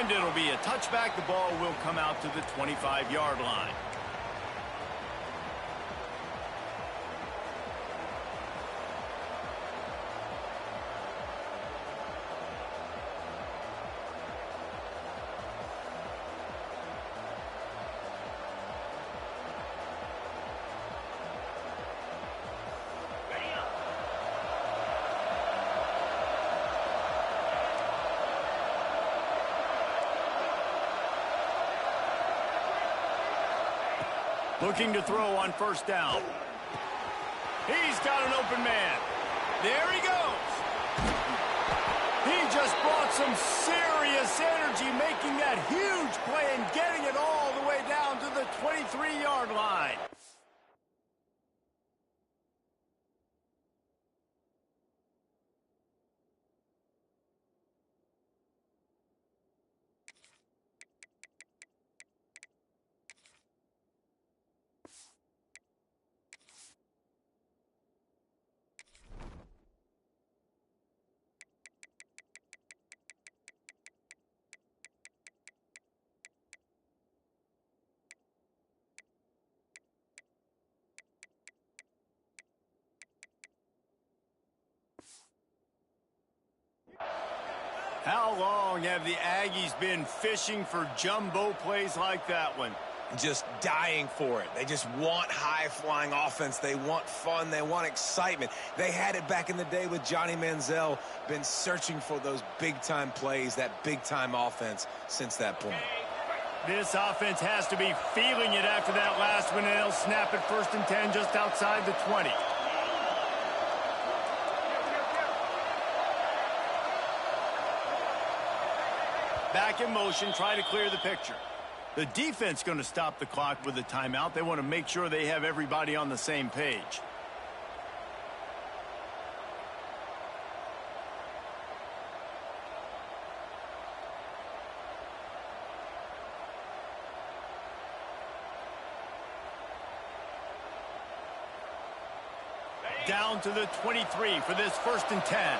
And it'll be a touchback. The ball will come out to the 25-yard line. Looking to throw on first down. He's got an open man. There he goes. He just brought some serious energy, making that huge play and getting it all the way down to the 23-yard line. How long have the Aggies been fishing for jumbo plays like that one? Just dying for it. They just want high-flying offense. They want fun. They want excitement. They had it back in the day with Johnny Manziel. Been searching for those big-time plays, that big-time offense since that point. This offense has to be feeling it after that last one, and they'll snap it 1st and 10 just outside the 20. Back in motion, try to clear the picture. The defense going to stop the clock with a timeout. They want to make sure they have everybody on the same page. Down to the 23 for this 1st and 10.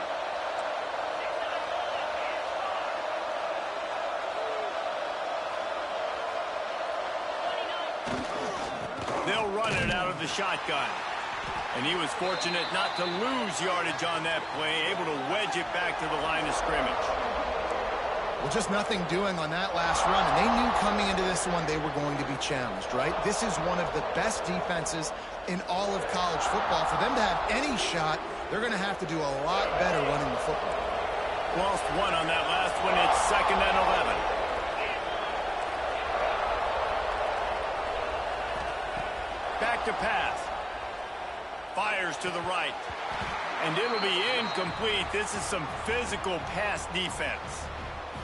They'll run it out of the shotgun. And he was fortunate not to lose yardage on that play, able to wedge it back to the line of scrimmage. Well, just nothing doing on that last run, and they knew coming into this one they were going to be challenged, right? This is one of the best defenses in all of college football. For them to have any shot, they're going to have to do a lot better running the football. Lost one on that last one. It's 2nd and 11. Back to pass. Fires to the right. And it'll be incomplete. This is some physical pass defense.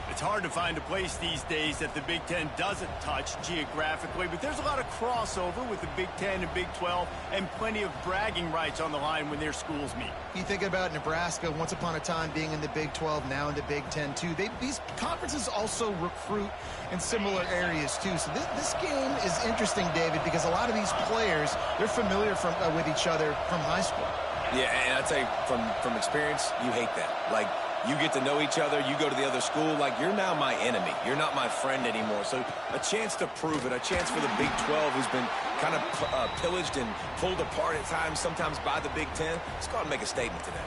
It's hard to find a place these days that the Big Ten doesn't touch geographically, but there's a lot of crossover with the Big Ten and Big 12 and plenty of bragging rights on the line when their schools meet. You think about Nebraska, once upon a time being in the Big 12, now in the Big Ten too. These conferences also recruit in similar areas too. So this game is interesting, David, because a lot of these players, they're familiar with each other from high school. Yeah, and I'd say from experience, you hate that. Like, you get to know each other, you go to the other school, like, you're now my enemy. You're not my friend anymore. So a chance to prove it, a chance for the Big 12, who's been kind of pillaged and pulled apart at times, sometimes by the Big 10. Let's go out and make a statement today.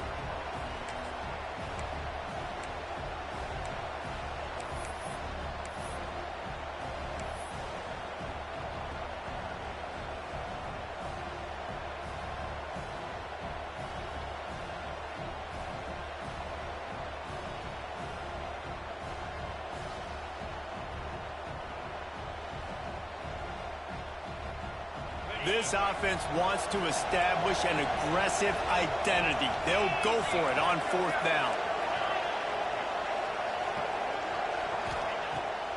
This offense wants to establish an aggressive identity. They'll go for it on 4th down.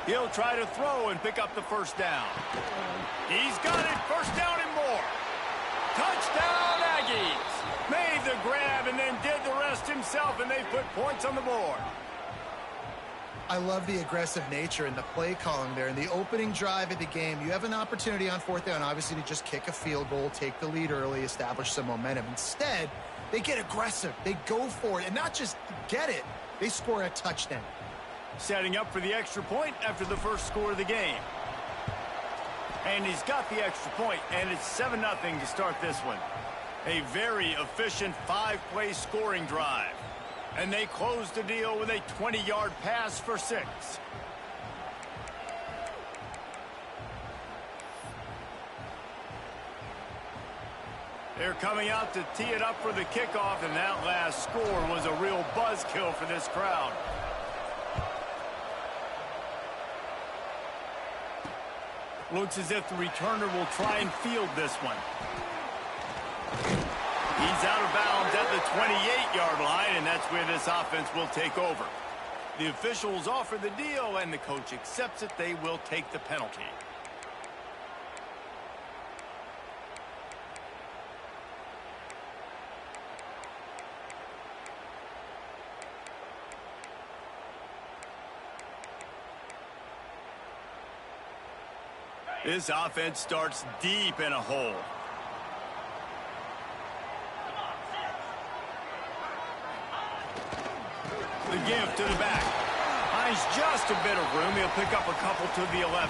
He'll try to throw and pick up the 1st down. He's got it. 1st down and more. Touchdown, Aggies. Made the grab and then did the rest himself, and they put points on the board. I love the aggressive nature and the play calling there. In the opening drive of the game, you have an opportunity on 4th down, obviously, to just kick a field goal, take the lead early, establish some momentum. Instead, they get aggressive. They go for it, and not just get it, they score a touchdown. Setting up for the extra point after the first score of the game. And he's got the extra point, and it's 7-0 to start this one. A very efficient 5-play scoring drive. And they close the deal with a 20-yard pass for 6. They're coming out to tee it up for the kickoff, and that last score was a real buzzkill for this crowd. Looks as if the returner will try and field this one. He's out of bounds at the 28-yard line, and that's where this offense will take over. The officials offer the deal, and the coach accepts it. They will take the penalty. This offense starts deep in a hole. The give to the back. Finds just a bit of room. He'll pick up a couple to the 11.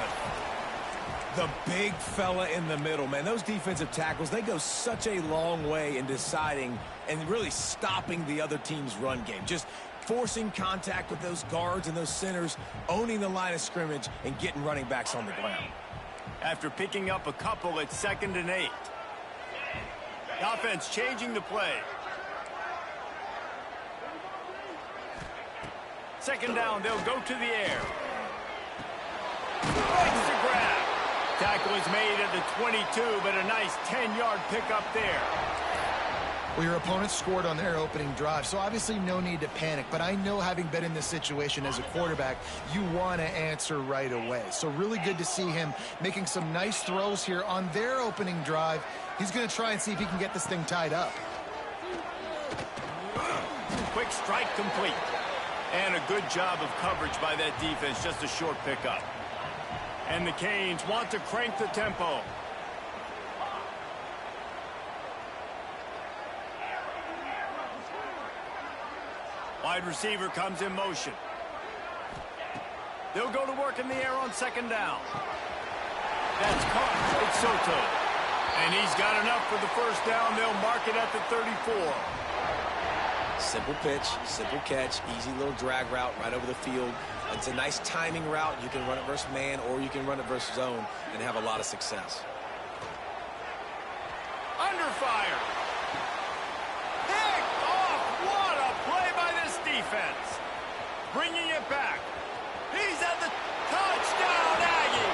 The big fella in the middle, man. Those defensive tackles, they go such a long way in deciding and really stopping the other team's run game. Just forcing contact with those guards and those centers, owning the line of scrimmage, and getting running backs on the ground. After picking up a couple at 2nd and 8. The offense changing the play. 2nd down, they'll go to the air. Makes the grab. Tackle is made at the 22, but a nice 10-yard pickup there. Well, your opponent scored on their opening drive, so obviously no need to panic. But I know, having been in this situation as a quarterback, you want to answer right away. So really good to see him making some nice throws here on their opening drive. He's going to try and see if he can get this thing tied up. Quick strike complete. And a good job of coverage by that defense, just a short pickup. And the Canes want to crank the tempo. Wide receiver comes in motion. They'll go to work in the air on 2nd down. That's caught. It's Soto. And he's got enough for the first down. They'll mark it at the 34. Simple pitch, simple catch, easy little drag route right over the field. It's a nice timing route. You can run it versus man, or you can run it versus zone and have a lot of success. Under fire. Picked off. What a play by this defense. Bringing it back. He's at the touchdown, Aggie.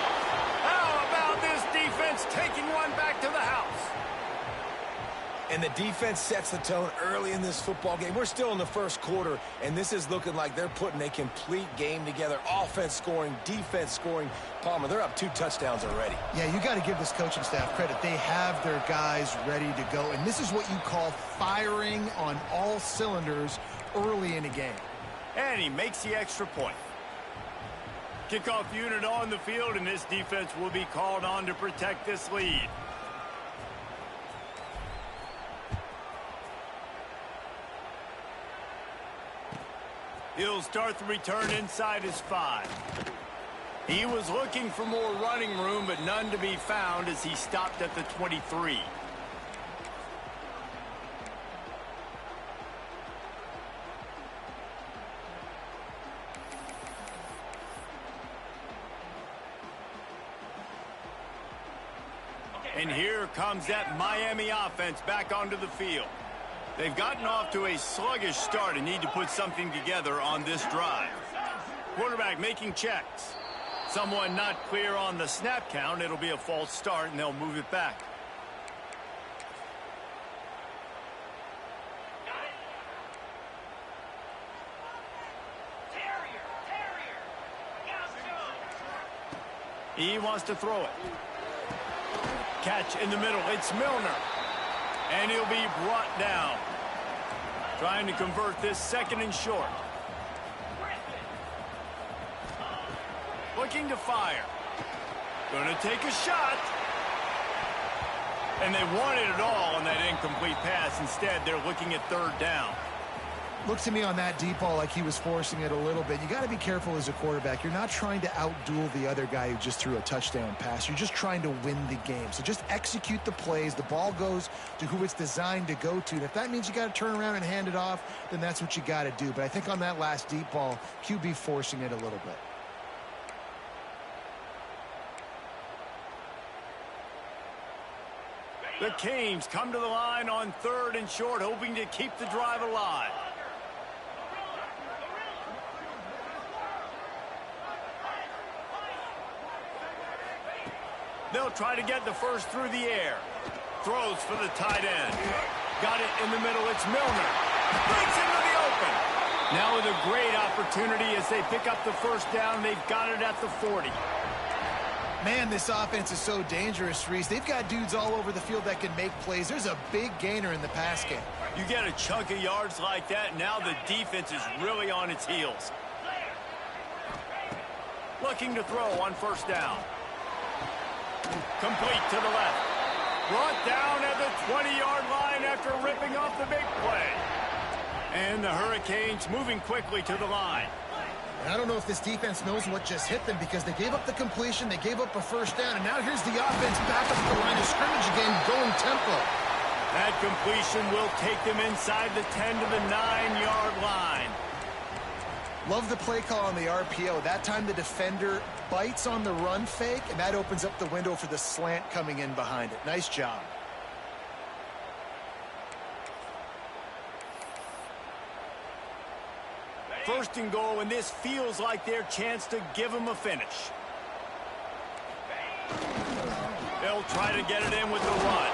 How about this defense taking one back to the house? And the defense sets the tone early in this football game. We're still in the first quarter, and this is looking like they're putting a complete game together. Offense scoring, defense scoring. Palmer, they're up 2 touchdowns already. Yeah, you got to give this coaching staff credit. They have their guys ready to go, and this is what you call firing on all cylinders early in a game. And he makes the extra point. Kickoff unit on the field, and this defense will be called on to protect this lead. He'll start the return inside his 5. He was looking for more running room, but none to be found as he stopped at the 23. And here comes that Miami offense back onto the field. They've gotten off to a sluggish start and need to put something together on this drive. Quarterback making checks. Someone not clear on the snap count. It'll be a false start, and they'll move it back. He wants to throw it. Catch in the middle. It's Milner. And he'll be brought down. Trying to convert this 2nd and short. Looking to fire. Going to take a shot. And they wanted it all on that incomplete pass. Instead, they're looking at 3rd down. Looked to me on that deep ball like he was forcing it a little bit. You got to be careful as a quarterback. You're not trying to outduel the other guy who just threw a touchdown pass. You're just trying to win the game. So just execute the plays. The ball goes to who it's designed to go to. And if that means you got to turn around and hand it off, then that's what you got to do. But I think on that last deep ball, QB forcing it a little bit. The Canes come to the line on 3rd and short, hoping to keep the drive alive. They'll try to get the first through the air. Throws for the tight end. Got it in the middle. It's Milner. Breaks into the open. Now with a great opportunity as they pick up the first down. They've got it at the 40. Man, this offense is so dangerous, Reese. They've got dudes all over the field that can make plays. There's a big gainer in the pass game. You get a chunk of yards like that, now the defense is really on its heels. Looking to throw on first down. Complete to the left. Brought down at the 20-yard line after ripping off the big play. And the Hurricanes moving quickly to the line. I don't know if this defense knows what just hit them because they gave up the completion, they gave up a first down, and now here's the offense back up the line of scrimmage again, going tempo. That completion will take them inside the 10 to the 9-yard line. Love the play call on the RPO. That time the defender bites on the run fake, and that opens up the window for the slant coming in behind it. Nice job. First and goal, and this feels like their chance to give them a finish. They'll try to get it in with the run.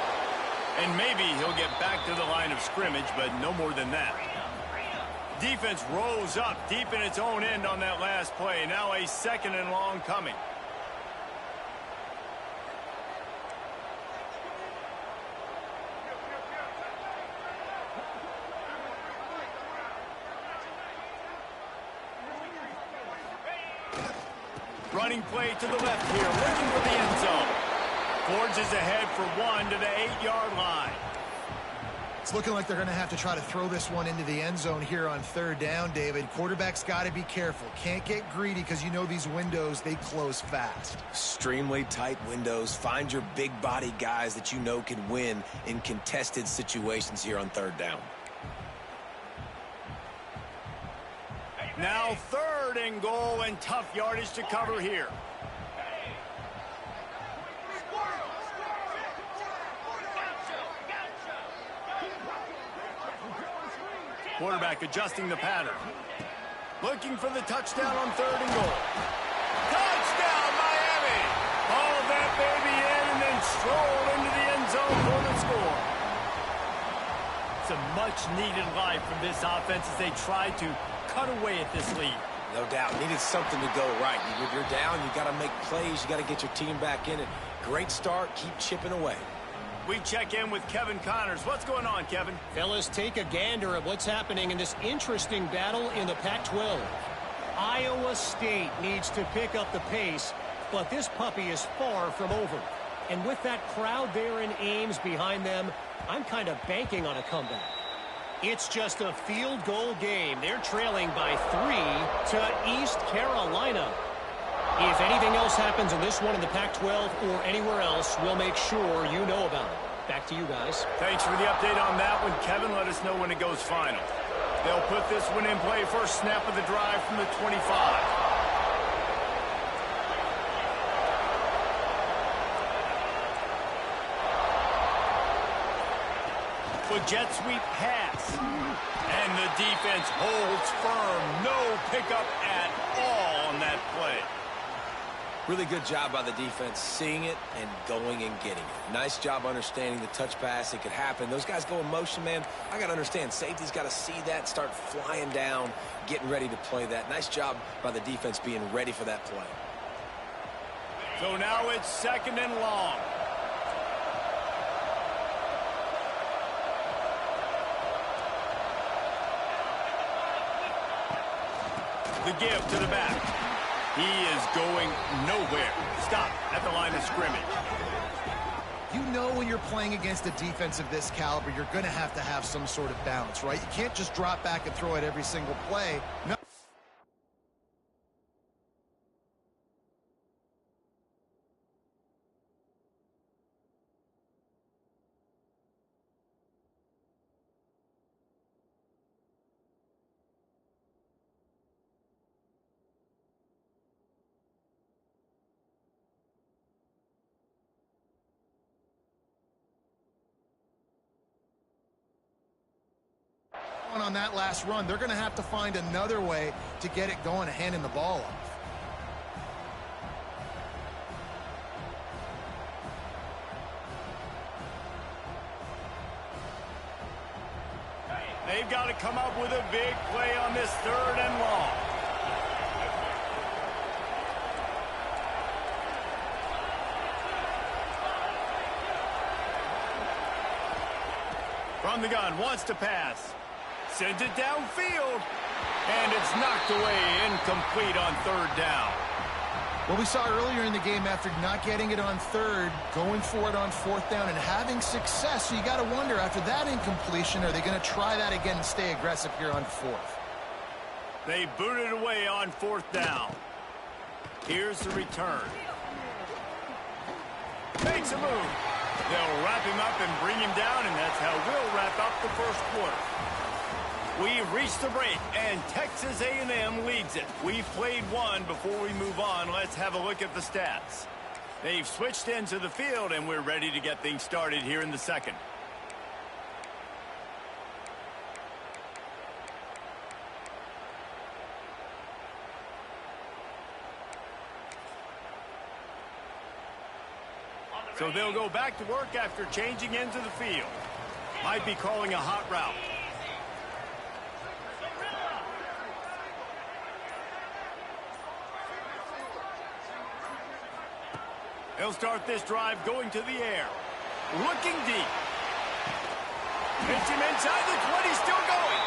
And maybe he'll get back to the line of scrimmage, but no more than that. Defense rose up deep in its own end on that last play. Now a 2nd and long coming. Running play to the left here, looking for the end zone. Forges ahead for 1 to the 8-yard line. It's looking like they're going to have to try to throw this one into the end zone here on 3rd down, David. Quarterback's got to be careful. Can't get greedy because you know these windows, they close fast. Extremely tight windows. Find your big body guys that you know can win in contested situations here on 3rd down. Now 3rd and goal, and tough yardage to cover here. Quarterback adjusting the pattern. Looking for the touchdown on 3rd and goal. Touchdown, Miami! All that baby in and then stroll into the end zone for the score. It's a much-needed life from this offense as they try to cut away at this lead. No doubt. Needed something to go right. If you're down, you got to make plays. You got to get your team back in it. Great start. Keep chipping away. We check in with Kevin Connors. What's going on, Kevin? Fellas, take a gander at what's happening in this interesting battle in the Pac-12. Iowa State needs to pick up the pace, but this puppy is far from over. And with that crowd there in Ames behind them, I'm kind of banking on a comeback. It's just a field goal game. They're trailing by 3 to East Carolina. If anything else happens in this one in the Pac-12 or anywhere else, we'll make sure you know about it. Back to you guys. Thanks for the update on that one, Kevin. Let us know when it goes final. They'll put this one in play. First snap of the drive from the 25. The jet sweep pass. And the defense holds firm. No pickup at all on that play. Really good job by the defense, seeing it and going and getting it. Nice job understanding the touch pass. It could happen. Those guys go in motion, man. I got to understand. Safety's got to see that, start flying down, getting ready to play that. Nice job by the defense being ready for that play. So now it's 2nd and long. The give to the back. He is going nowhere. Stop at the line of scrimmage. You know when you're playing against a defense of this caliber, you're going to have some sort of balance, right? You can't just drop back and throw it every single play. No. On that last run, they're going to have to find another way to get it going, handing the ball off. They've got to come up with a big play on this 3rd and long. From the gun, wants to pass. Sends it downfield, and it's knocked away, incomplete on 3rd down. What we saw earlier in the game, after not getting it on 3rd, going for it on 4th down and having success. So you got to wonder, after that incompletion, are they going to try that again and stay aggressive here on 4th? They booted away on 4th down. Here's the return. Makes a move. They'll wrap him up and bring him down, and that's how we'll wrap up the first quarter. We've reached the break, and Texas A&M leads it. We've played one. Before we move on, let's have a look at the stats. They've switched into the field, and we're ready to get things started here in the second. So they'll go back to work after changing into the field. Might be calling a hot route. He'll start this drive going to the air. Looking deep. Hits him inside the 20, still going.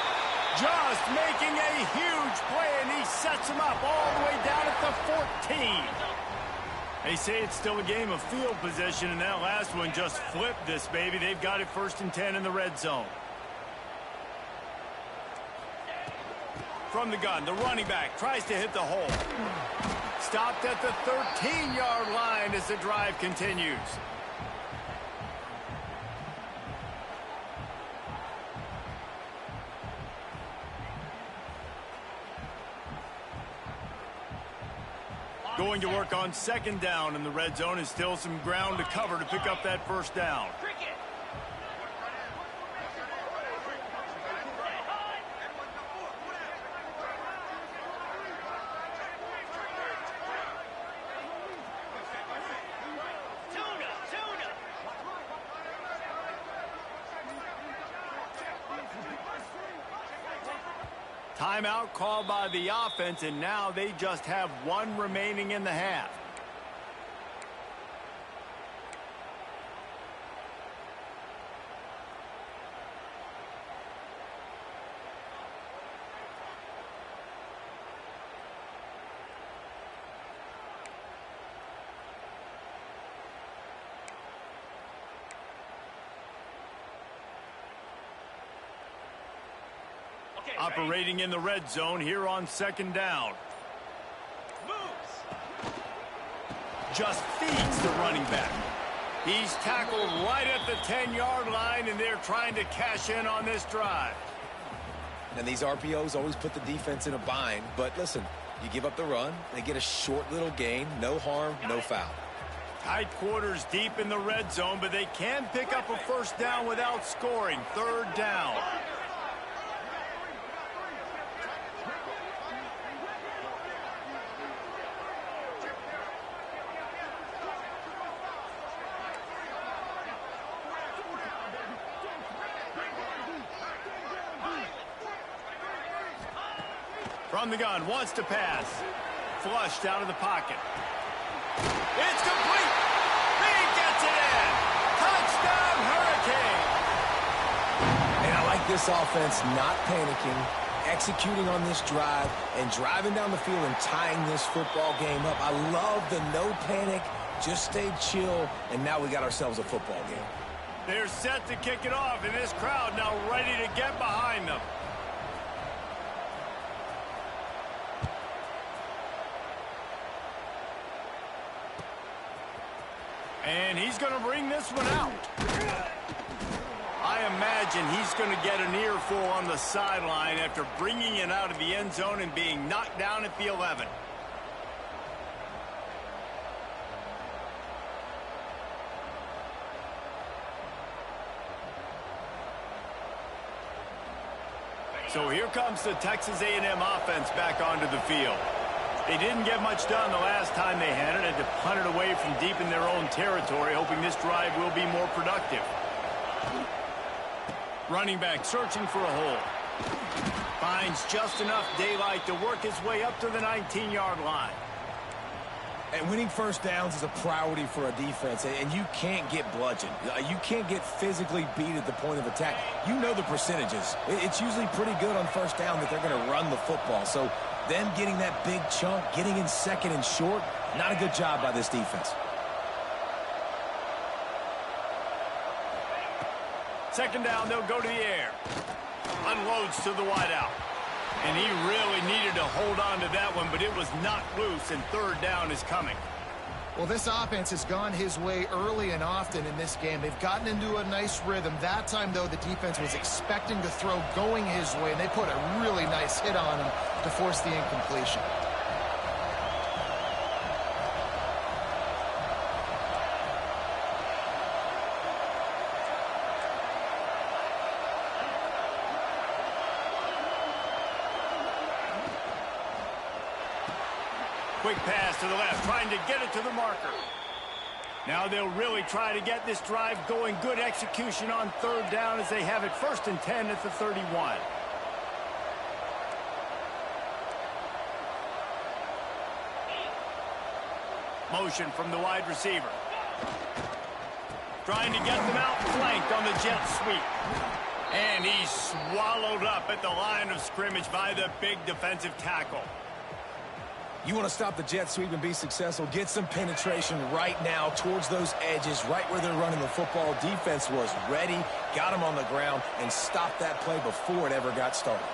Just making a huge play, and he sets him up all the way down at the 14. They say it's still a game of field position, and that last one just flipped this baby. They've got it 1st and 10 in the red zone. From the gun, the running back tries to hit the hole. Stopped at the 13-yard line as the drive continues. Going to work on 2nd down in the red zone, and still some ground to cover to pick up that 1st down. Timeout called by the offense, and now they just have one remaining in the half. Operating in the red zone here on 2nd down. Just feeds the running back. He's tackled right at the 10-yard line, and they're trying to cash in on this drive. And these RPOs always put the defense in a bind. But listen, you give up the run, they get a short little gain, no harm, no foul. Tight quarters deep in the red zone, but they can pick up a 1st down without scoring. 3rd down. From the gun, wants to pass. Flushed out of the pocket. It's complete. He gets it in. Touchdown, Hurricane. And I like this offense not panicking, executing on this drive, and driving down the field and tying this football game up. I love the no panic, just stayed chill, and now we got ourselves a football game. They're set to kick it off, and this crowd now ready to get behind them. And he's going to bring this one out. I imagine he's going to get an earful on the sideline after bringing it out of the end zone and being knocked down at the 11. So here comes the Texas A&M offense back onto the field. They didn't get much done the last time they had it. Had to punt it away from deep in their own territory, hoping this drive will be more productive. Running back searching for a hole. Finds just enough daylight to work his way up to the 19-yard line. And winning first downs is a priority for a defense, and you can't get bludgeoned. You can't get physically beat at the point of attack. You know the percentages. It's usually pretty good on first down that they're going to run the football. So them getting that big chunk, getting in second and short, not a good job by this defense. Second down, they'll go to the air. Unloads to the wideout. And he really needed to hold on to that one, but it was knocked loose, and third down is coming. Well, this offense has gone his way early and often in this game. They've gotten into a nice rhythm. That time, though, the defense was expecting to throw going his way, and they put a really nice hit on him to force the incompletion. Quick pass to the left, trying to get it to the marker. Now they'll really try to get this drive going. Good execution on third down as they have it 1st and 10 at the 31. Motion from the wide receiver. Trying to get them outflanked on the jet sweep. And he's swallowed up at the line of scrimmage by the big defensive tackle. You want to stop the jet sweep and be successful, get some penetration right now towards those edges, right where they're running the football. Defense was ready, got him on the ground, and stopped that play before it ever got started.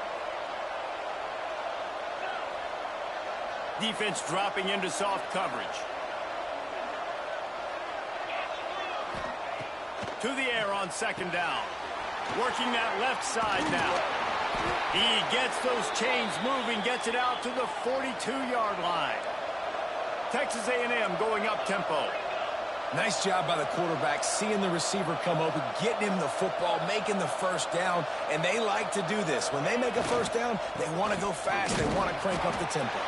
Defense dropping into soft coverage. To the air on second down. Working that left side now. He gets those chains moving, gets it out to the 42-yard line. Texas A&M going up tempo. Nice job by the quarterback, seeing the receiver come open, getting him the football, making the first down, and they like to do this. When they make a first down, they want to go fast, they want to crank up the tempo.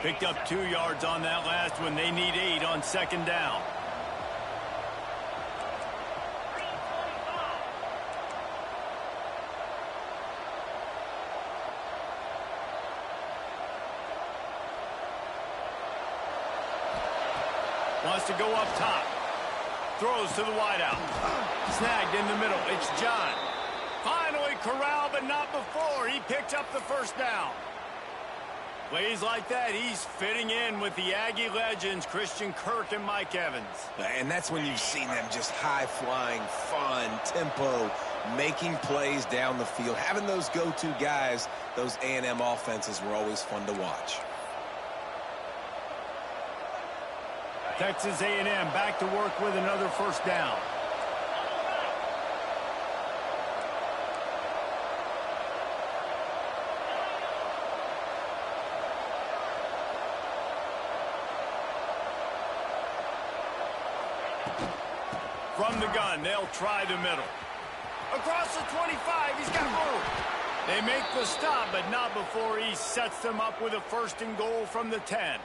Picked up 2 yards on that last one. They need 8 on second down. Wants to go up top. Throws to the wideout. Snagged in the middle. It's John. Finally corralled, but not before. He picked up the first down. Plays like that, he's fitting in with the Aggie legends, Christian Kirk and Mike Evans. And that's when you've seen them just high-flying, fun, tempo, making plays down the field. Having those go-to guys, those A&M offenses were always fun to watch. Texas A&M back to work with another first down. From the gun, they'll try the middle. Across the 25, he's got room. They make the stop, but not before he sets them up with a 1st and goal from the 10.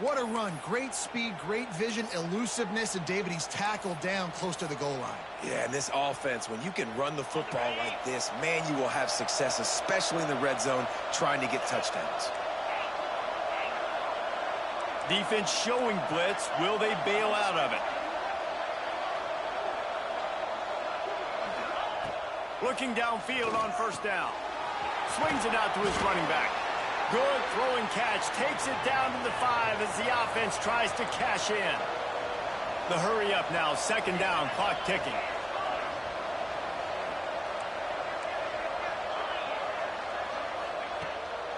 What a run. Great speed, great vision, elusiveness, and David, he's tackled down close to the goal line. Yeah, and this offense, when you can run the football like this, man, you will have success, especially in the red zone, trying to get touchdowns. Defense showing blitz. Will they bail out of it? Looking downfield on first down. Swings it out to his running back. Good throwing catch. Takes it down to the 5 as the offense tries to cash in. The hurry up now. Second down. Clock ticking.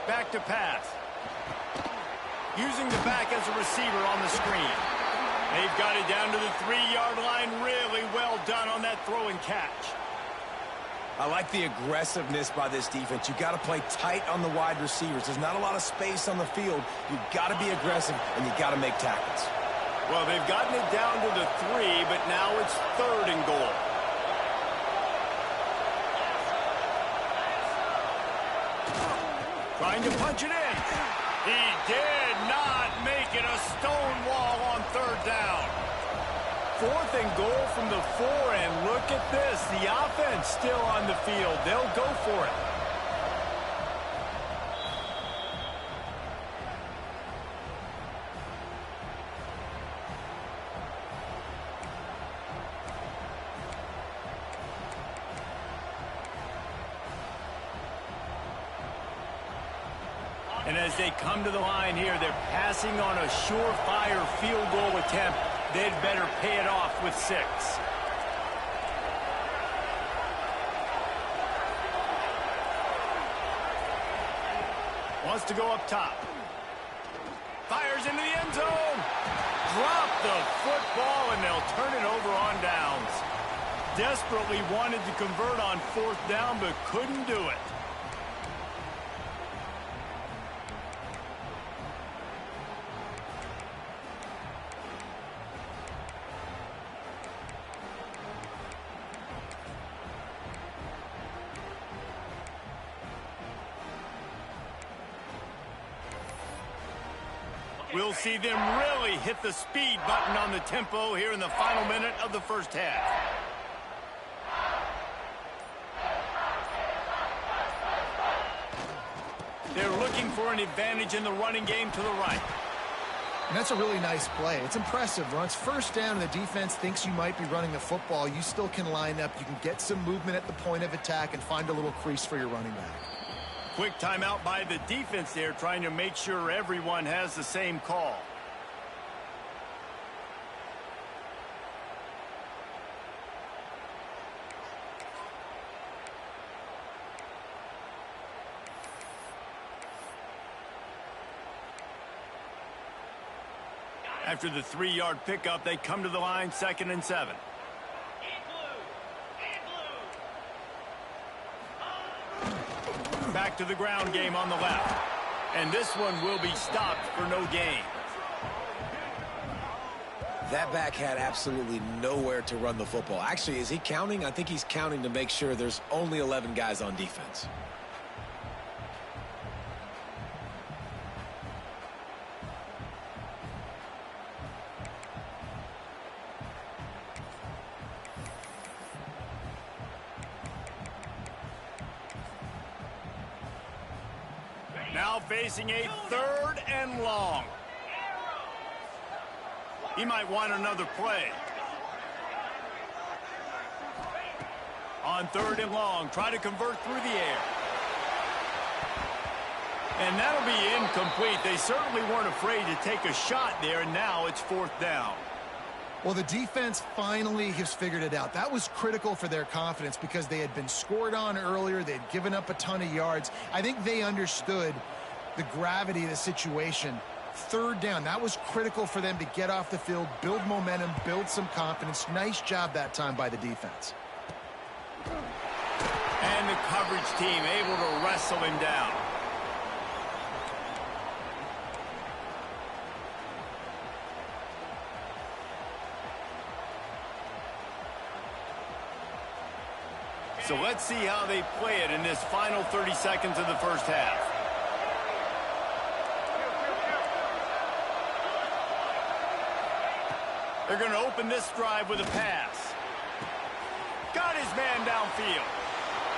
Back to pass. Using the back as a receiver on the screen. They've got it down to the 3-yard line. Really well done on that throwing catch. I like the aggressiveness by this defense. You got to play tight on the wide receivers. There's not a lot of space on the field. You got to be aggressive, and you got to make tackles. Well, they've gotten it down to the 3, but now it's 3rd and goal. Trying to punch it in. He did not make it a stone wall on 3rd down. 4th and goal from the 4, and look at this. The offense still on the field. They'll go for it. And as they come to the line here, they're passing on a surefire field goal attempt. They'd better pay it off with 6. Wants to go up top. Fires into the end zone. Drop the football, and they'll turn it over on downs. Desperately wanted to convert on 4th down, but couldn't do it. We'll see them really hit the speed button on the tempo here in the final minute of the first half. They're looking for an advantage in the running game to the right. And that's a really nice play. It's impressive. When it's first down and the defense thinks you might be running the football, you still can line up. You can get some movement at the point of attack and find a little crease for your running back. Quick timeout by the defense there, trying to make sure everyone has the same call. After the 3-yard pickup, they come to the line, 2nd and 7. Back to the ground game on the left. And this one will be stopped for no gain. That back had absolutely nowhere to run the football. Actually, is he counting? I think he's counting to make sure there's only 11 guys on defense. Now facing a 3rd and long. He might want another play. On 3rd and long, try to convert through the air. And that'll be incomplete. They certainly weren't afraid to take a shot there, and now it's 4th down. Well, the defense finally has figured it out. That was critical for their confidence because they had been scored on earlier. They'd given up a ton of yards. I think they understood the gravity of the situation. 3rd down, that was critical for them to get off the field, build momentum, build some confidence. Nice job that time by the defense. And the coverage team able to wrestle him down. So let's see how they play it in this final 30 seconds of the first half. They're going to open this drive with a pass. Got his man downfield.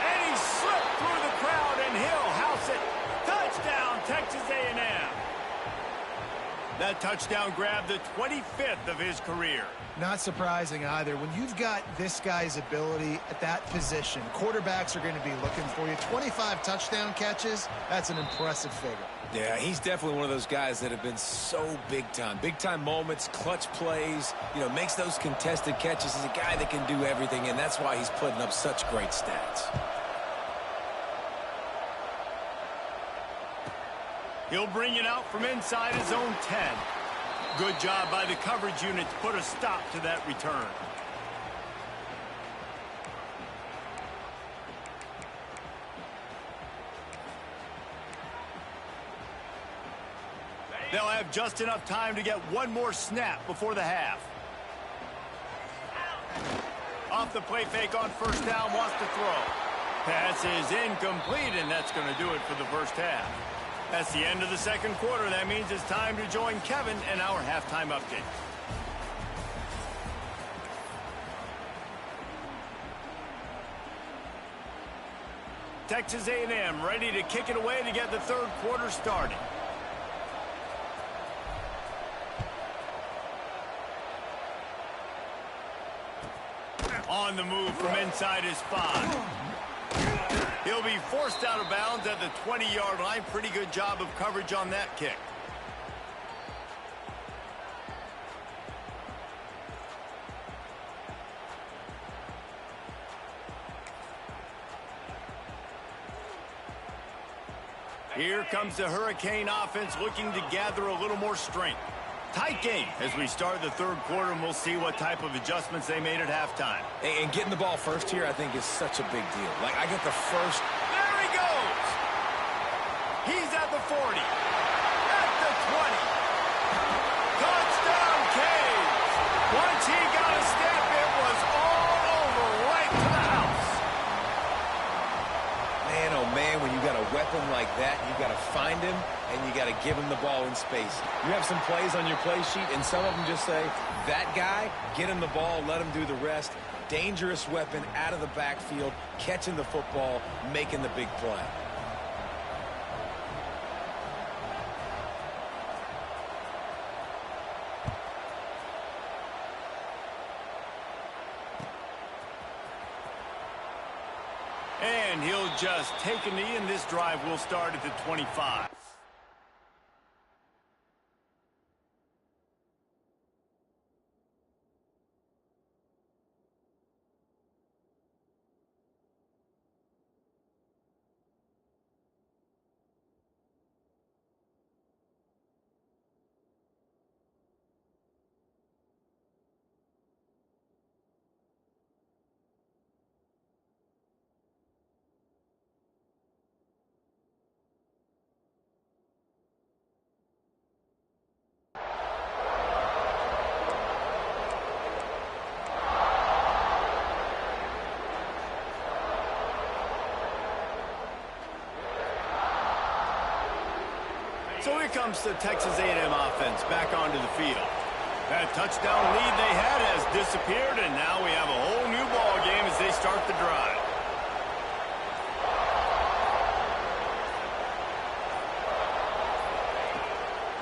And he slipped through the crowd, and he'll house it. Touchdown, Texas A&M. That touchdown grabbed the 25th of his career. Not surprising either. When you've got this guy's ability at that position, quarterbacks are going to be looking for you. 25 touchdown catches, that's an impressive figure. Yeah, he's definitely one of those guys that have been so big time. Big time moments, clutch plays, makes those contested catches. He's a guy that can do everything, and that's why he's putting up such great stats. He'll bring it out from inside his own 10. Good job by the coverage unit to put a stop to that return. They'll have just enough time to get one more snap before the half. Off the play fake on first down, wants to throw. Pass is incomplete, and that's going to do it for the first half. That's the end of the second quarter. That means it's time to join Kevin and our halftime update. Texas A&M ready to kick it away to get the third quarter started. On the move from inside his 5. He'll be forced out of bounds at the 20-yard line. Pretty good job of coverage on that kick. Here comes the Hurricane offense looking to gather a little more strength. Tight game as we start the third quarter, and we'll see what type of adjustments they made at halftime. And getting the ball first here, I think, is such a big deal. Like, I get the first. There he goes! He's at the 40. At the 20. Touchdown, Canes! Once he got a step, it was all over right to the house. Man, oh man, when you got a weapon like that, you got to find him, and you got to give him the ball in space. You have some plays on your play sheet, and some of them just say, that guy, get him the ball, let him do the rest. Dangerous weapon out of the backfield, catching the football, making the big play. And he'll just take a knee, and this drive will start at the 25. So here comes the Texas A&M offense back onto the field. That touchdown lead they had has disappeared, and now we have a whole new ball game as they start the drive.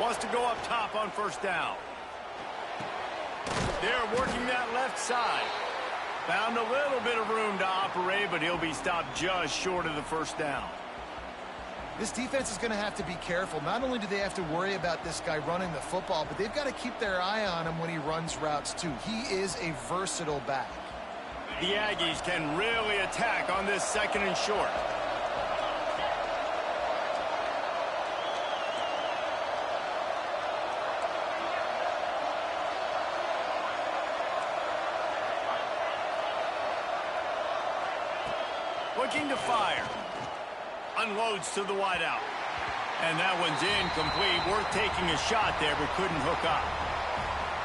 Wants to go up top on first down. They're working that left side. Found a little bit of room to operate, but he'll be stopped just short of the first down. This defense is going to have to be careful. Not only do they have to worry about this guy running the football, but they've got to keep their eye on him when he runs routes too. He is a versatile back. The Aggies can really attack on this second and short. Looking to fire. Unloads to the wideout. And that one's incomplete. Worth taking a shot there, but couldn't hook up.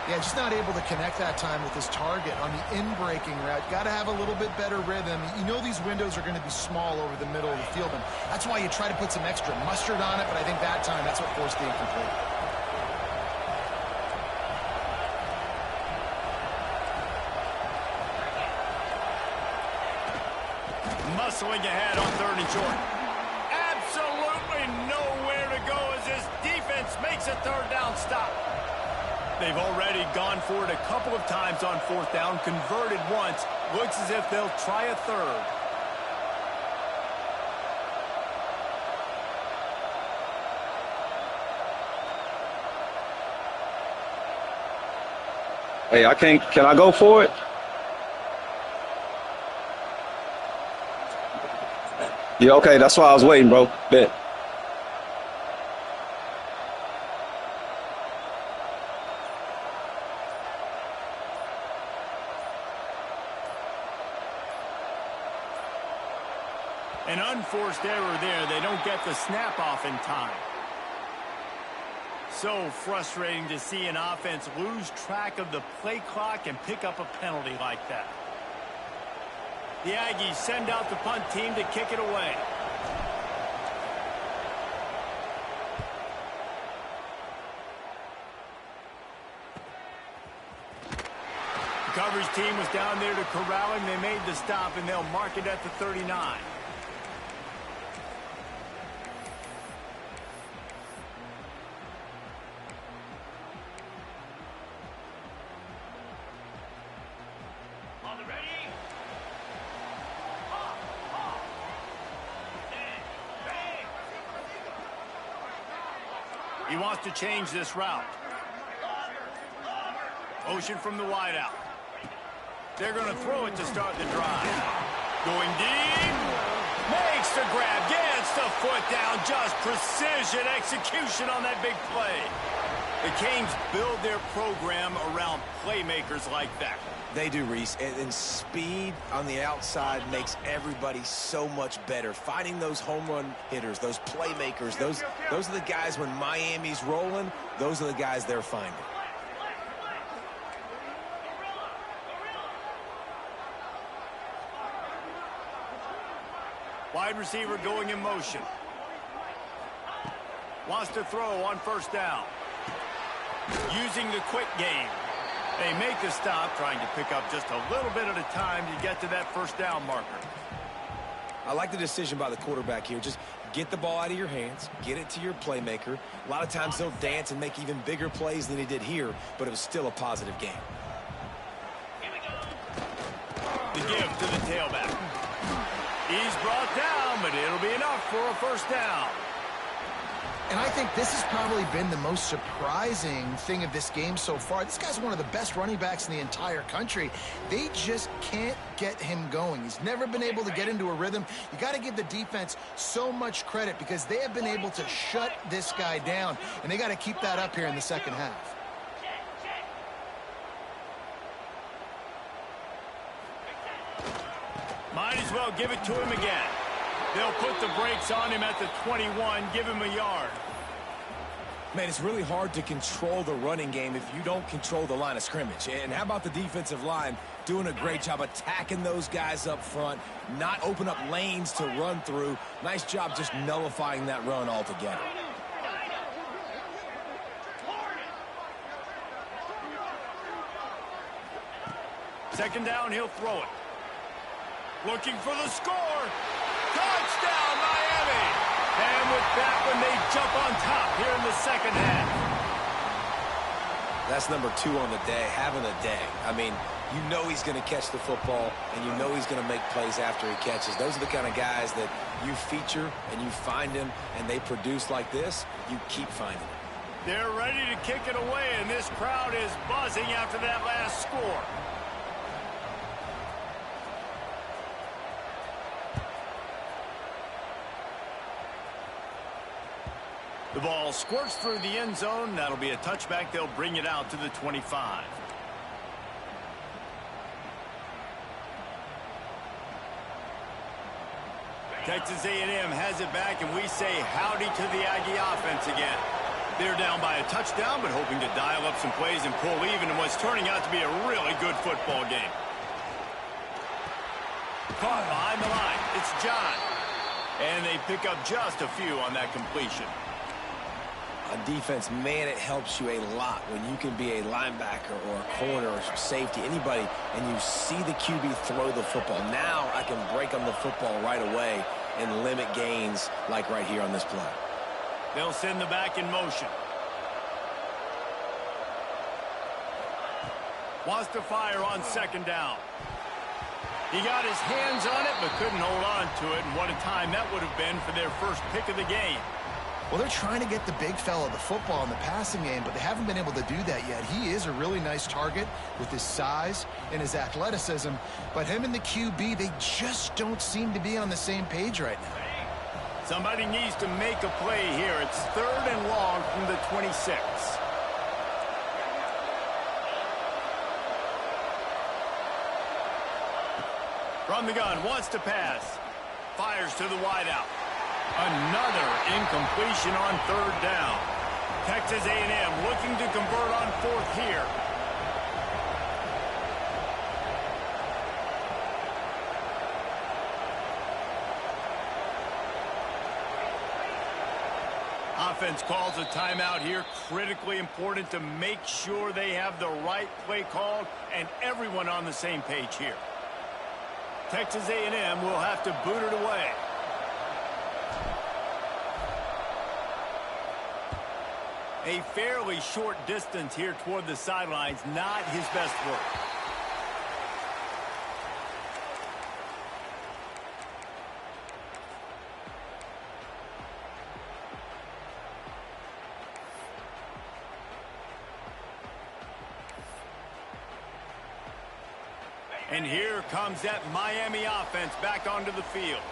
Yeah, just not able to connect that time with his target on the in-breaking route. Got to have a little bit better rhythm. You know these windows are going to be small over the middle of the field, and that's why you try to put some extra mustard on it, but I think that time that's what forced the incomplete. hustling ahead on 3rd and short. Absolutely nowhere to go as this defense makes a 3rd down stop. They've already gone for it a couple of times on 4th down, converted once. Looks as if they'll try a 3rd. Hey, can I go for it? Yeah, okay, that's why I was waiting, bro. Bet. An unforced error there. They don't get the snap off in time. So frustrating to see an offense lose track of the play clock and pick up a penalty like that. The Aggies send out the punt team to kick it away. The coverage team was down there to corral him. They made the stop, and they'll mark it at the 39. He wants to change this route. Motion from the wideout. They're going to throw it to start the drive. Going deep. Makes the grab. Gets the foot down. Just precision execution on that big play. The Canes build their program around playmakers like that. They do, Reese, and speed on the outside makes everybody so much better. Finding those home run hitters, those playmakers, those are the guys when Miami's rolling, those are the guys they're finding. Wide receiver going in motion. Wants to throw on 1st down. Using the quick game. They make the stop, trying to pick up just a little bit at a time to get to that 1st down marker. I like the decision by the quarterback here. Just get the ball out of your hands, get it to your playmaker. A lot of times they'll dance and make even bigger plays than he did here, but it was still a positive game. The give to the tailback. He's brought down, but it'll be enough for a 1st down. And I think this has probably been the most surprising thing of this game so far. This guy's one of the best running backs in the entire country. They just can't get him going. He's never been able to get into a rhythm. You got to give the defense so much credit because they have been able to shut this guy down. And they got to keep that up here in the 2nd half. Might as well give it to him again. They'll put the brakes on him at the 21, give him a yard. Man, it's really hard to control the running game if you don't control the line of scrimmage. And how about the defensive line doing a great job attacking those guys up front, not open up lanes to run through. Nice job just nullifying that run altogether. Second down, he'll throw it. Looking for the score. Touchdown, Miami! And with that one, they jump on top here in the 2nd half. That's number 2 on the day, having a day. I mean, you know he's going to catch the football, and you know he's going to make plays after he catches. Those are the kind of guys that you feature, and you find them, and they produce like this, you keep finding them. They're ready to kick it away, and this crowd is buzzing after that last score. The ball squirts through the end zone. That'll be a touchback. They'll bring it out to the 25. Texas A&M has it back, and we say howdy to the Aggie offense again. They're down by a touchdown, but hoping to dial up some plays and pull even in what's turning out to be a really good football game. Caught behind the line. It's John. And they pick up just a few on that completion. on defense, man, it helps you a lot when you can be a linebacker or a corner or safety, anybody, and you see the QB throw the football. Now I can break on the football right away and limit gains like right here on this play. They'll send the back in motion. Wants to fire on second down. He got his hands on it but couldn't hold on to it, and what a time that would have been for their first pick of the game. Well, they're trying to get the big fella the football in the passing game, but they haven't been able to do that yet. He is a really nice target with his size and his athleticism, but him and the QB, they just don't seem to be on the same page right now. Somebody needs to make a play here. It's 3rd and long from the 26. From the gun, wants to pass. Fires to the wideout. Another incompletion on 3rd down. Texas A&M looking to convert on 4th here. Offense calls a timeout here. Critically important to make sure they have the right play called and everyone on the same page here. Texas A&M will have to boot it away. A fairly short distance here toward the sidelines, not his best work. And here comes that Miami offense back onto the field.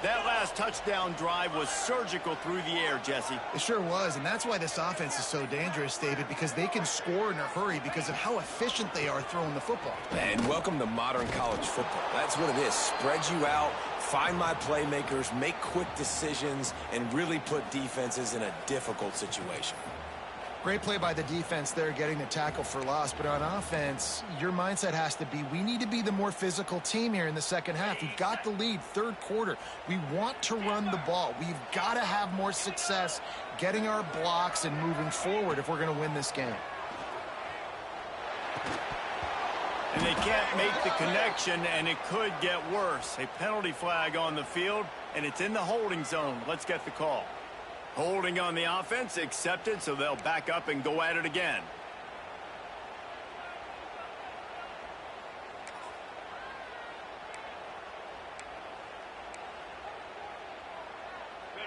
That last touchdown drive was surgical through the air, Jesse. It sure was, and that's why this offense is so dangerous, David, because they can score in a hurry because of how efficient they are throwing the football. And welcome to modern college football. That's what it is. Spread you out, find my playmakers, make quick decisions, and really put defenses in a difficult situation. Great play by the defense there, getting the tackle for loss. But on offense, your mindset has to be, we need to be the more physical team here in the second half. We've got the lead, 3rd quarter. We want to run the ball. We've got to have more success getting our blocks and moving forward if we're going to win this game. And they can't make the connection, and it could get worse. A penalty flag on the field, and it's in the holding zone. Let's get the call. Holding on the offense, accepted, so they'll back up and go at it again.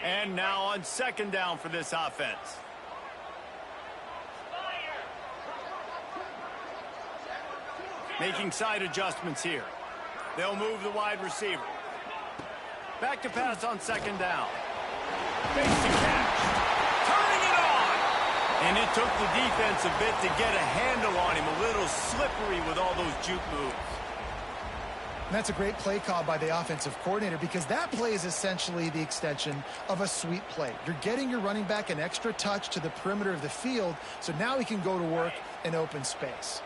And now on 2nd down for this offense. Making side adjustments here. They'll move the wide receiver. Back to pass on 2nd down. Face to catch. Turning it on. And it took the defense a bit to get a handle on him. A little slippery with all those juke moves. And that's a great play call by the offensive coordinator because that play is essentially the extension of a sweep play. You're getting your running back an extra touch to the perimeter of the field, so now he can go to work in open space.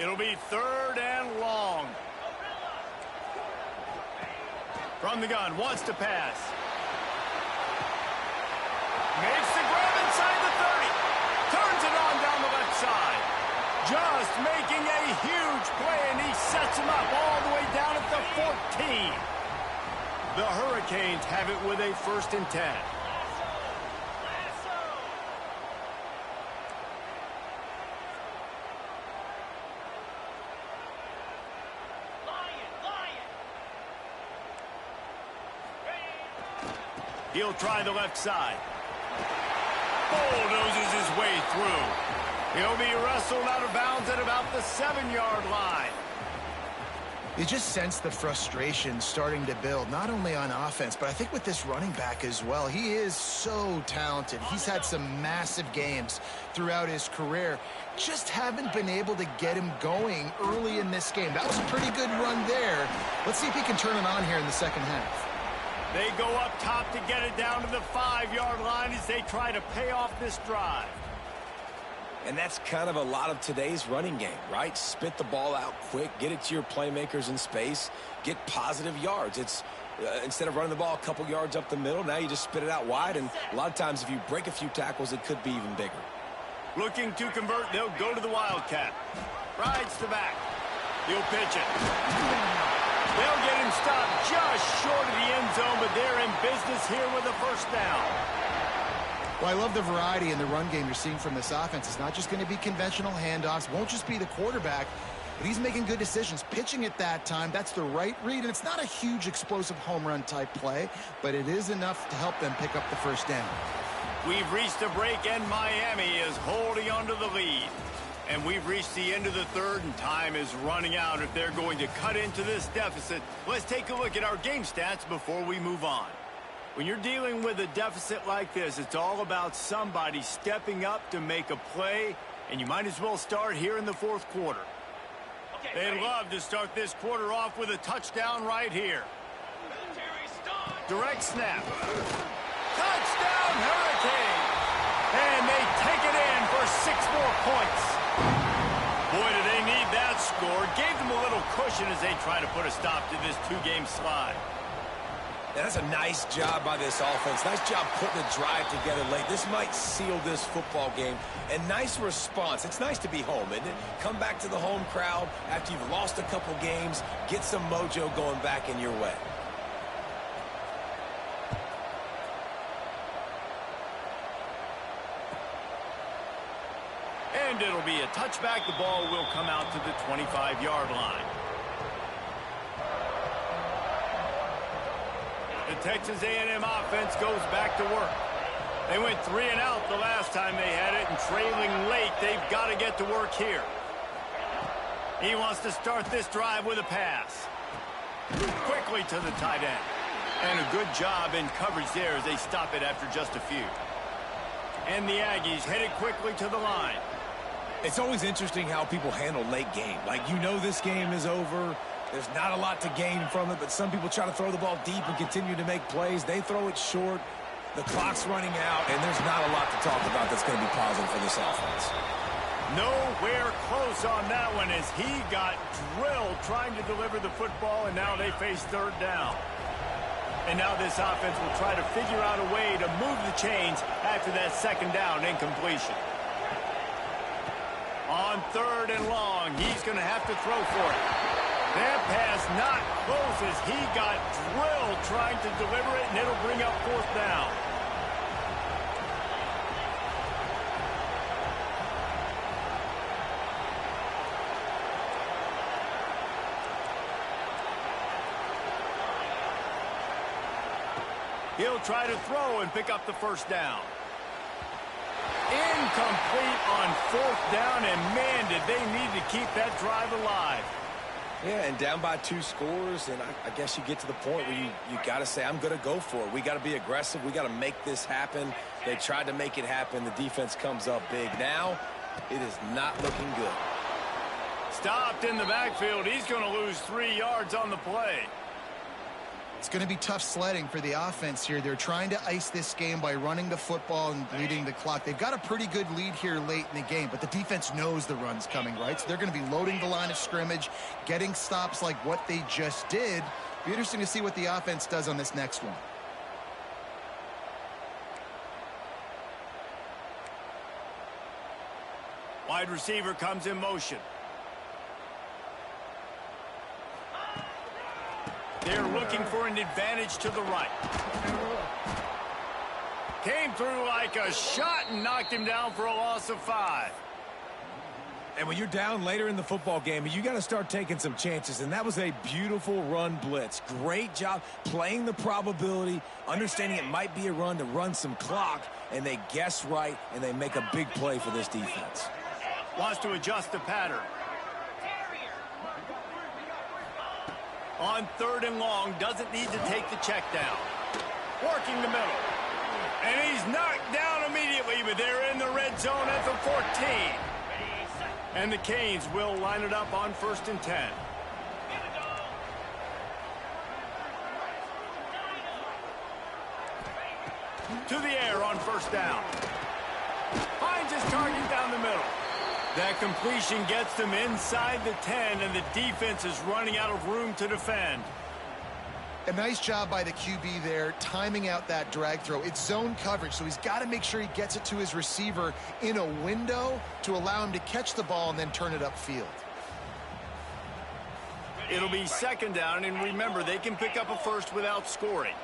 It'll be 3rd and long. From the gun, wants to pass. Makes the grab inside the 30. Turns it on down the left side. Just making a huge play, and he sets him up all the way down at the 14. The Hurricanes have it with a 1st and 10. He'll try the left side. Bulldozes his way through. He'll be wrestled out of bounds at about the 7-yard line. You just sense the frustration starting to build, not only on offense, but I think with this running back as well. He is so talented. He's had some massive games throughout his career. Just haven't been able to get him going early in this game. That was a pretty good run there. Let's see if he can turn it on here in the second half. They go up top to get it down to the 5-yard line as they try to pay off this drive. And that's kind of a lot of today's running game, right? Spit the ball out quick, get it to your playmakers in space, get positive yards. It's Instead of running the ball a couple yards up the middle, now you just spit it out wide, and a lot of times if you break a few tackles, it could be even bigger. Looking to convert, they'll go to the Wildcat. Rides the back. He'll pitch it. They'll get him stopped just short of the end zone, but they're in business here with a first down. Well, I love the variety in the run game you're seeing from this offense. It's not just going to be conventional handoffs. Won't just be the quarterback, but he's making good decisions. Pitching at that time, that's the right read, and it's not a huge explosive home run type play, but it is enough to help them pick up the first down. We've reached a break, and Miami is holding onto the lead. And we've reached the end of the third, and time is running out if they're going to cut into this deficit. Let's take a look at our game stats before we move on. When you're dealing with a deficit like this, it's all about somebody stepping up to make a play, and you might as well start here in the fourth quarter. They'd love to start this quarter off with a touchdown right here. Direct snap. Touchdown, Hurricane! And they take it in for 6 more points. Boy, do they need that score. Gave them a little cushion as they try to put a stop to this 2-game slide. Yeah, that's a nice job by this offense. Nice job putting the drive together late. This might seal this football game. And nice response. It's nice to be home, isn't it? Come back to the home crowd after you've lost a couple games. Get some mojo going back in your way. And it'll be a touchback. The ball will come out to the 25-yard line. The Texas A&M offense goes back to work. They went 3 and out the last time they had it, and trailing late, they've got to get to work here. He wants to start this drive with a pass. Quickly to the tight end. And a good job in coverage there as they stop it after just a few. And the Aggies headed quickly to the line. It's always interesting how people handle late game. Like, you know this game is over. There's not a lot to gain from it, but some people try to throw the ball deep and continue to make plays. They throw it short. The clock's running out, and there's not a lot to talk about that's going to be positive for this offense. Nowhere close on that one as he got drilled trying to deliver the football, and now they face third down. And now this offense will try to figure out a way to move the chains after that second down incompletion. On 3rd and long, he's going to have to throw for it. That pass not close as he got drilled trying to deliver it, and it'll bring up 4th down. He'll try to throw and pick up the first down. Incomplete on 4th down, and man, did they need to keep that drive alive. Yeah, and down by 2 scores, and I guess you get to the point where you got to say, I'm going to go for it. We got to be aggressive. We got to make this happen. They tried to make it happen. The defense comes up big. Now, it is not looking good. Stopped in the backfield. He's going to lose 3 yards on the play. It's going to be tough sledding for the offense here. They're trying to ice this game by running the football and leading the clock. They've got a pretty good lead here late in the game, but the defense knows the run's coming, right? So they're going to be loading the line of scrimmage, getting stops like what they just did. Be interesting to see what the offense does on this next one. Wide receiver comes in motion. They're looking for an advantage to the right. Came through like a shot and knocked him down for a loss of 5. And when you're down later in the football game, you got to start taking some chances, and that was a beautiful run blitz. Great job playing the probability, understanding it might be a run to run some clock, and they guess right, and they make a big play for this defense. Wants to adjust the pattern. On 3rd and long, doesn't need to take the check down. Working the middle. And he's knocked down immediately, but they're in the red zone at the 14. And the Canes will line it up on 1st and 10. To the air on 1st down. Finds his target down the middle. That completion gets them inside the 10, and the defense is running out of room to defend. A nice job by the QB there, timing out that drag throw. It's zone coverage, so he's got to make sure he gets it to his receiver in a window to allow him to catch the ball and then turn it upfield. It'll be second down, and remember, they can pick up a first without scoring.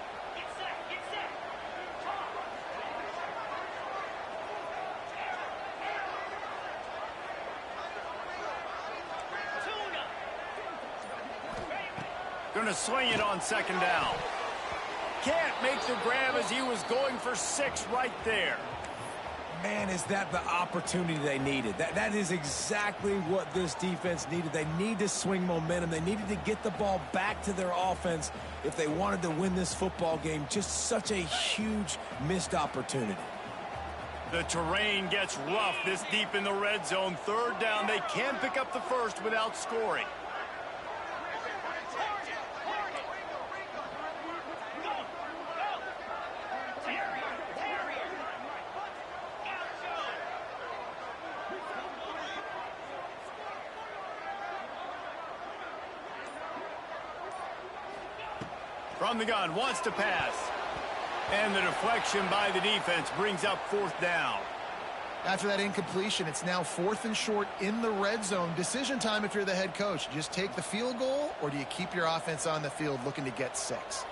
Going to swing it on second down. Can't make the grab as he was going for 6 right there. Man, is that the opportunity they needed. That is exactly what this defense needed. They need to swing momentum. They needed to get the ball back to their offense if they wanted to win this football game. Just such a huge missed opportunity. The terrain gets rough this deep in the red zone. Third down, they can pick up the first without scoring. From the gun, wants to pass. And the deflection by the defense brings up 4th down. After that incompletion, it's now 4th and short in the red zone. Decision time if you're the head coach. Just take the field goal, or do you keep your offense on the field looking to get 6?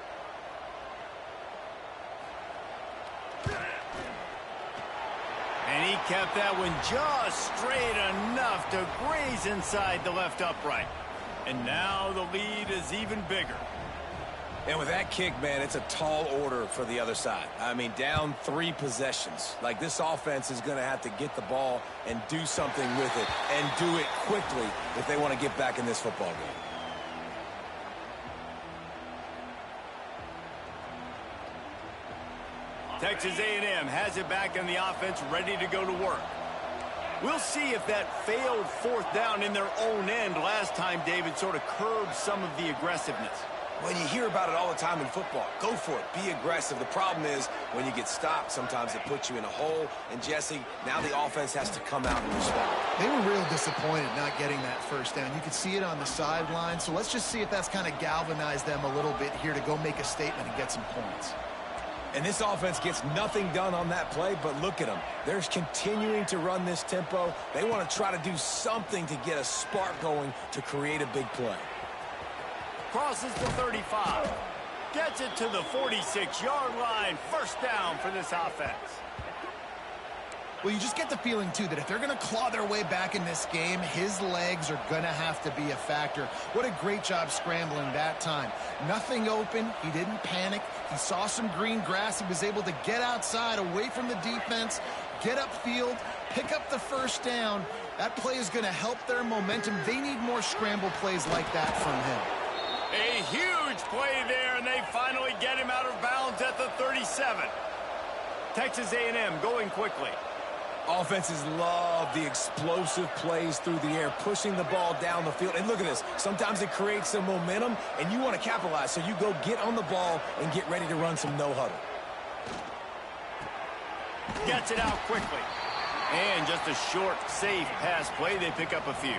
And he kept that one just straight enough to graze inside the left upright. And now the lead is even bigger. And with that kick, man, it's a tall order for the other side. I mean, down 3 possessions. Like, this offense is going to have to get the ball and do something with it, and do it quickly if they want to get back in this football game. Texas A&M has it back in the offense, ready to go to work. We'll see if that failed 4th down in their own end last time, David, sort of curbed some of the aggressiveness. Well, you hear about it all the time in football. Go for it. Be aggressive. The problem is when you get stopped, sometimes it puts you in a hole. And, Jesse, now the offense has to come out and respond. They were real disappointed not getting that first down. You could see it on the sideline. So let's just see if that's kind of galvanized them a little bit here to go make a statement and get some points. And this offense gets nothing done on that play, but look at them. They're continuing to run this tempo. They want to try to do something to get a spark going to create a big play. Crosses the 35. Gets it to the 46-yard line. First down for this offense. Well, you just get the feeling, too, that if they're going to claw their way back in this game, his legs are going to have to be a factor. What a great job scrambling that time. Nothing open. He didn't panic. He saw some green grass. He was able to get outside, away from the defense, get upfield, pick up the first down. That play is going to help their momentum. They need more scramble plays like that from him. A huge play there, and they finally get him out of bounds at the 37. Texas A&M going quickly. Offenses love the explosive plays through the air, pushing the ball down the field. And look at this. Sometimes it creates some momentum, and you want to capitalize. So you go get on the ball and get ready to run some no-huddle. Gets it out quickly. And just a short, safe pass play. They pick up a few.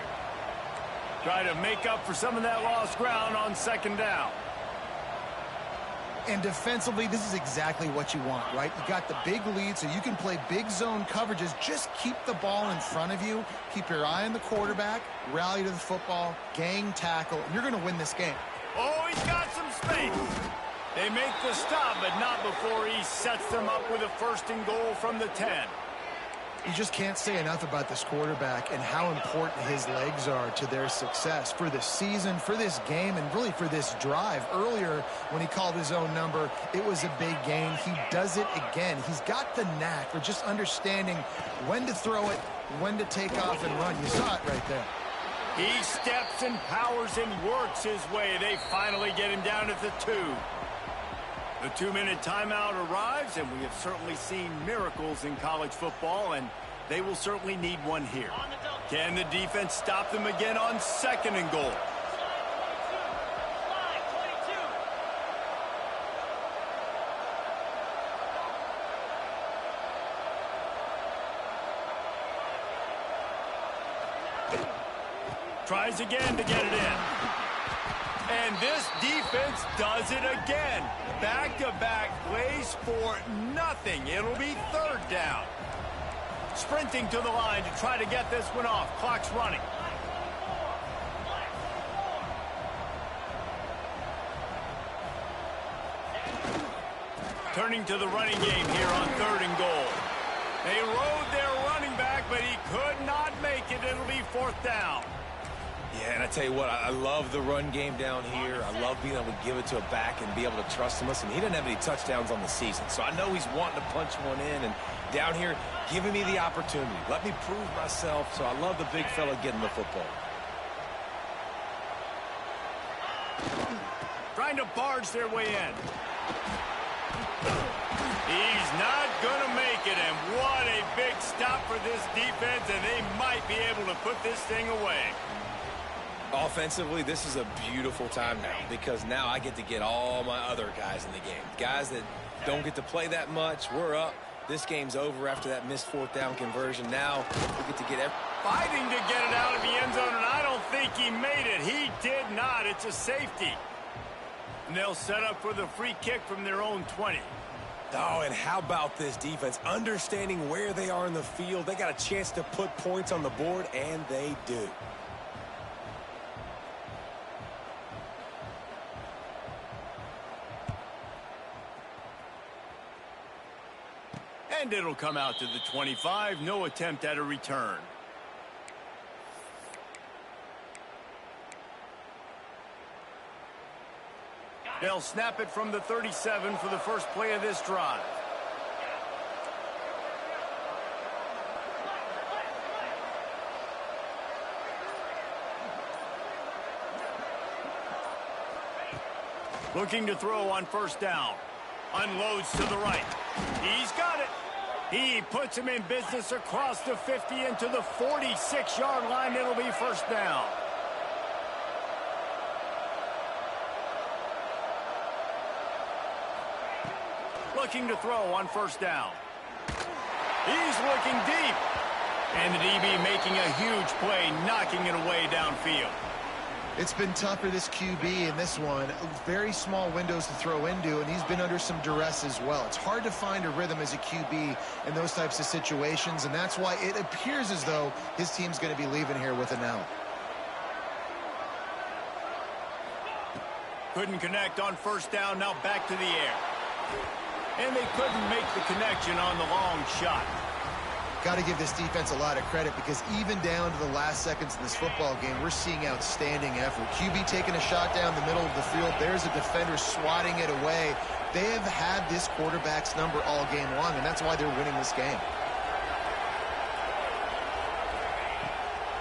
Try to make up for some of that lost ground on second down. And defensively, this is exactly what you want, right? You got the big lead, so you can play big zone coverages. Just keep the ball in front of you. Keep your eye on the quarterback. Rally to the football. Gang tackle. And you're going to win this game. Oh, he's got some space. They make the stop, but not before he sets them up with a 1st and goal from the 10. You just can't say enough about this quarterback and how important his legs are to their success for the season, for this game, and really for this drive. Earlier, when he called his own number, it was a big gain. He does it again. He's got the knack for just understanding when to throw it, when to take off and run. You saw it right there. He steps and powers and works his way. They finally get him down at the 2. The 2-minute timeout arrives, and we have certainly seen miracles in college football, and they will certainly need one here. Can the defense stop them again on 2nd and goal? Tries again to get it in. And this defense does it again. Back-to-back plays for nothing. It'll be third down. Sprinting to the line to try to get this one off. Clock's running. Turning to the running game here on 3rd and goal. They rode their running back, but he could not make it. It'll be 4th down. Yeah, and I tell you what, I love the run game down here. I love being able to give it to a back and be able to trust him. Listen, he doesn't have any touchdowns on the season, so I know he's wanting to punch one in. And down here, giving me the opportunity. Let me prove myself, so I love the big fella getting the football. Trying to barge their way in. He's not going to make it, and what a big stop for this defense, and they might be able to put this thing away. Offensively, this is a beautiful time now because now I get to get all my other guys in the game. Guys that don't get to play that much, we're up. This game's over after that missed 4th down conversion. Now we get to get fighting to get it out of the end zone, and I don't think he made it. He did not. It's a safety. And they'll set up for the free kick from their own 20. Oh, and how about this defense? Understanding where they are in the field. They got a chance to put points on the board, and they do. And it'll come out to the 25. No attempt at a return. They'll snap it from the 37 for the first play of this drive. Looking to throw on 1st down. Unloads to the right. He's got it. He puts him in business across the 50 into the 46-yard line. It'll be 1st down. Looking to throw on 1st down. He's looking deep. And the DB making a huge play, knocking it away downfield. It's been tough for this QB in this one. Very small windows to throw into, and he's been under some duress as well. It's hard to find a rhythm as a QB in those types of situations, and that's why it appears as though his team's going to be leaving here with an out. Couldn't connect on 1st down, now back to the air. And they couldn't make the connection on the long shot. Got to give this defense a lot of credit because even down to the last seconds of this football game, we're seeing outstanding effort. QB taking a shot down the middle of the field. There's a defender swatting it away. They have had this quarterback's number all game long, and that's why they're winning this game.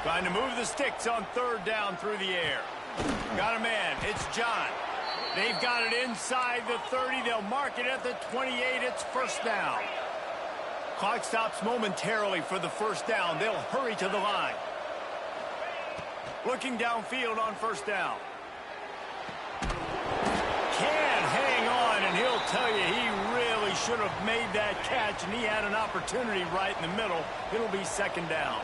Trying to move the sticks on 3rd down through the air. Got a man. It's John. They've got it inside the 30. They'll mark it at the 28. It's 1st down. Clock stops momentarily for the 1st down. They'll hurry to the line. Looking downfield on 1st down. Can hang on, and he'll tell you he really should have made that catch, and he had an opportunity right in the middle. It'll be 2nd down.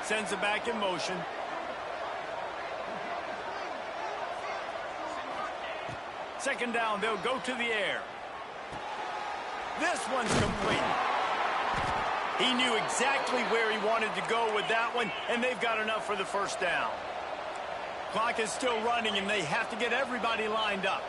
Sends it back in motion. Second down, they'll go to the air. This one's complete. He knew exactly where he wanted to go with that one, and they've got enough for the 1st down. Clock is still running, and they have to get everybody lined up.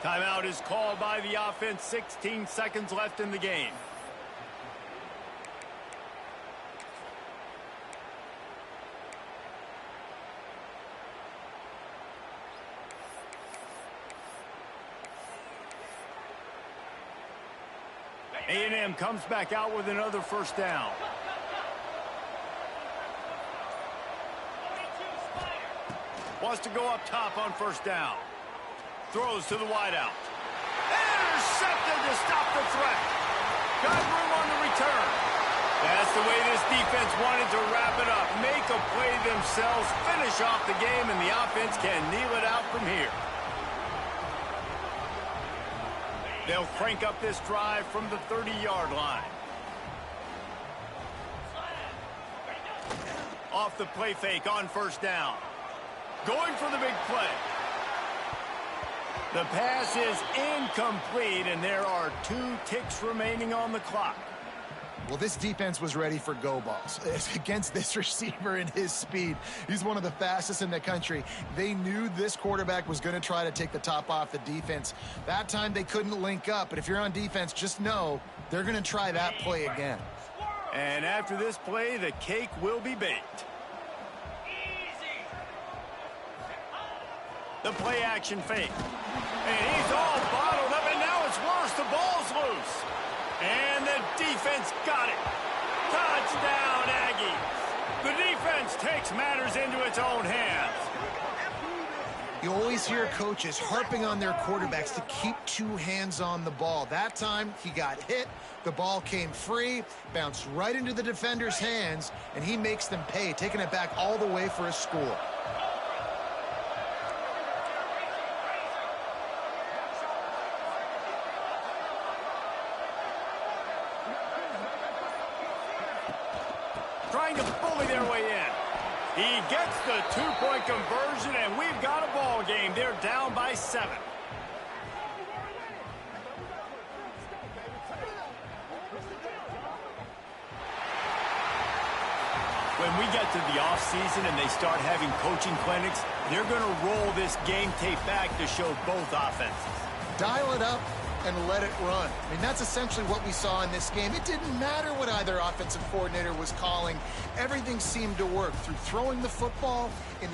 Timeout is called by the offense. 16 seconds left in the game. A&M comes back out with another 1st down. Wants to go up top on 1st down. Throws to the wideout. Intercepted to stop the threat. Got room on the return. That's the way this defense wanted to wrap it up. Make a play themselves, finish off the game, and the offense can kneel it out from here. They'll crank up this drive from the 30-yard line. Off the play fake on first down. Going for the big play. The pass is incomplete, and there are 2 ticks remaining on the clock. Well, this defense was ready for go balls against this receiver and his speed. He's one of the fastest in the country. They knew this quarterback was going to try to take the top off the defense. That time they couldn't link up, but if you're on defense, just know they're going to try that play again. And after this play, the cake will be baked. The play action fake. And he's all bottled up, and now it's worse. The ball's loose. And the defense got it. Touchdown, Aggies. The defense takes matters into its own hands. You always hear coaches harping on their quarterbacks to keep 2 hands on the ball. That time, he got hit. The ball came free, bounced right into the defender's hands, and he makes them pay, taking it back all the way for a score. Trying to bully their way in. He gets the 2-point conversion, and we've got a ball game. They're down by 7. When we get to the offseason and they start having coaching clinics, they're going to roll this game tape back to show both offenses. Dial it up and let it run. I mean, that's essentially what we saw in this game. It didn't matter what either offensive coordinator was calling. Everything seemed to work through throwing the football in the